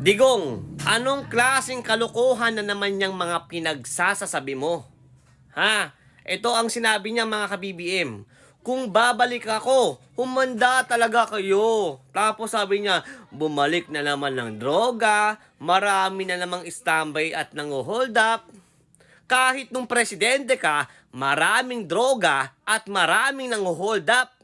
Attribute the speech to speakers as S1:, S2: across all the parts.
S1: Digong, anong klaseng kalokohan na naman yung mga pinagsasasabi mo? Ha? Ito ang sinabi niya mga ka-BBM. Kung babalik ako, humanda talaga kayo. Tapos sabi niya, bumalik na naman ng droga, marami na namang standby at nang-hold up. Kahit nung presidente ka, maraming droga at maraming nang-hold up.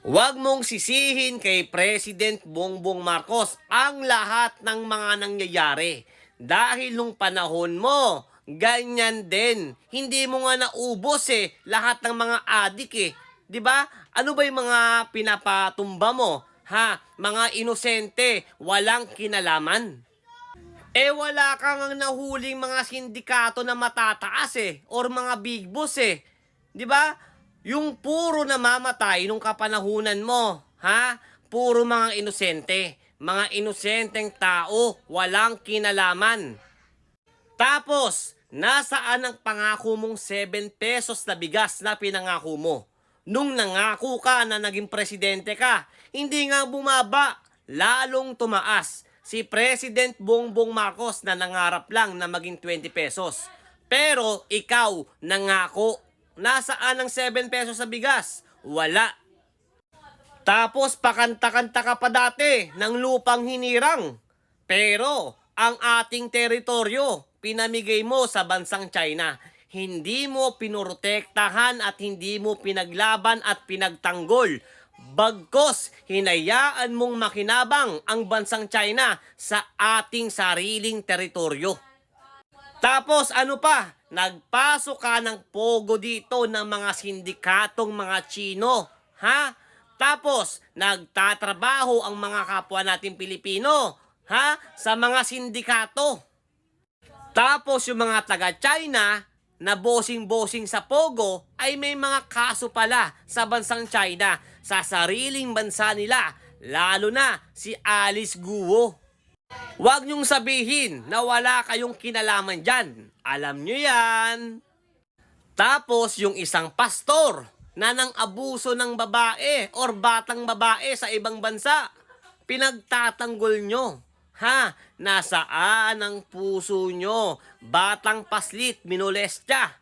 S1: Huwag mong sisihin kay President Bongbong Marcos ang lahat ng mga nangyayari. Dahil nung panahon mo, ganyan din. Hindi mo nga naubos lahat ng mga adik 'Di ba? Ano ba yung mga pinapatumba mo? Ha? Mga inosente, walang kinalaman. Wala kang nahuling mga sindikato na matataas or mga big boss 'Di ba? Yung puro namamatay nung kapanahunan mo, ha? Puro mga inosente. Mga inosenteng tao, walang kinalaman. Tapos, nasaan ang pangako mong 7 pesos na bigas na pinangako mo? Nung nangako ka na naging presidente ka, hindi nga bumaba, lalong tumaas. Si President Bongbong Marcos na nangarap lang na maging 20 pesos. Pero ikaw nangako. Nasaan ang 7 pesos sa bigas? Wala. Tapos pakanta-kanta ka pa dati ng lupang hinirang. Pero ang ating teritoryo, pinamigay mo sa bansang China. Hindi mo pinoprotektahan at hindi mo pinaglaban at pinagtanggol. Bagkos, hinayaan mong makinabang ang bansang China sa ating sariling teritoryo. Tapos ano pa? Nagpasok ka ng pogo dito ng mga sindikatong mga Chino. Ha? Tapos, nagtatrabaho ang mga kapwa natin Pilipino. Ha? Sa mga sindikato. Tapos yung mga taga-China na bossing-bossing sa pogo ay may mga kaso pala sa bansang China sa sariling bansa nila. Lalo na si Alice Guo. Huwag niyong sabihin na wala kayong kinalaman dyan. Alam niyo yan. Tapos yung isang pastor na nang abuso ng babae or batang babae sa ibang bansa, pinagtatanggol nyo. Ha? Nasaan ang puso nyo? Batang paslit, minolestya.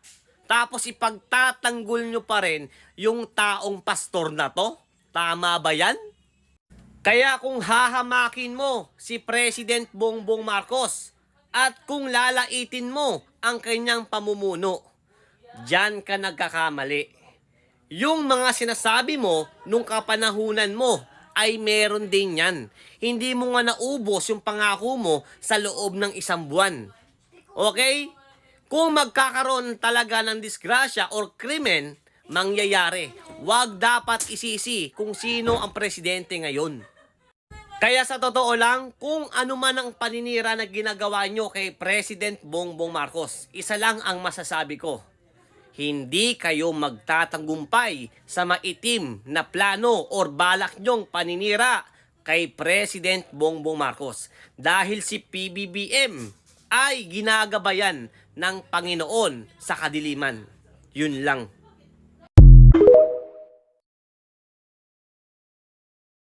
S1: Tapos ipagtatanggol nyo pa rin yung taong pastor na to? Tama ba yan? Kaya kung hahamakin mo si President Bongbong Marcos at kung lalaitin mo ang kanyang pamumuno, diyan ka nagkakamali. Yung mga sinasabi mo nung kapanahunan mo ay meron din yan. Hindi mo nga naubos yung pangako mo sa loob ng 1 buwan. Okay? Kung magkakaroon talaga ng disgrasya or krimen, mangyayari. Huwag dapat isisi kung sino ang presidente ngayon. Kaya sa totoo lang, kung ano man ang paninira na ginagawa nyo kay President Bongbong Marcos, isa lang ang masasabi ko. Hindi kayo magtatagumpay sa maitim na plano or balak nyong paninira kay President Bongbong Marcos. Dahil si PBBM ay ginagabayan ng Panginoon sa kadiliman. Yun lang.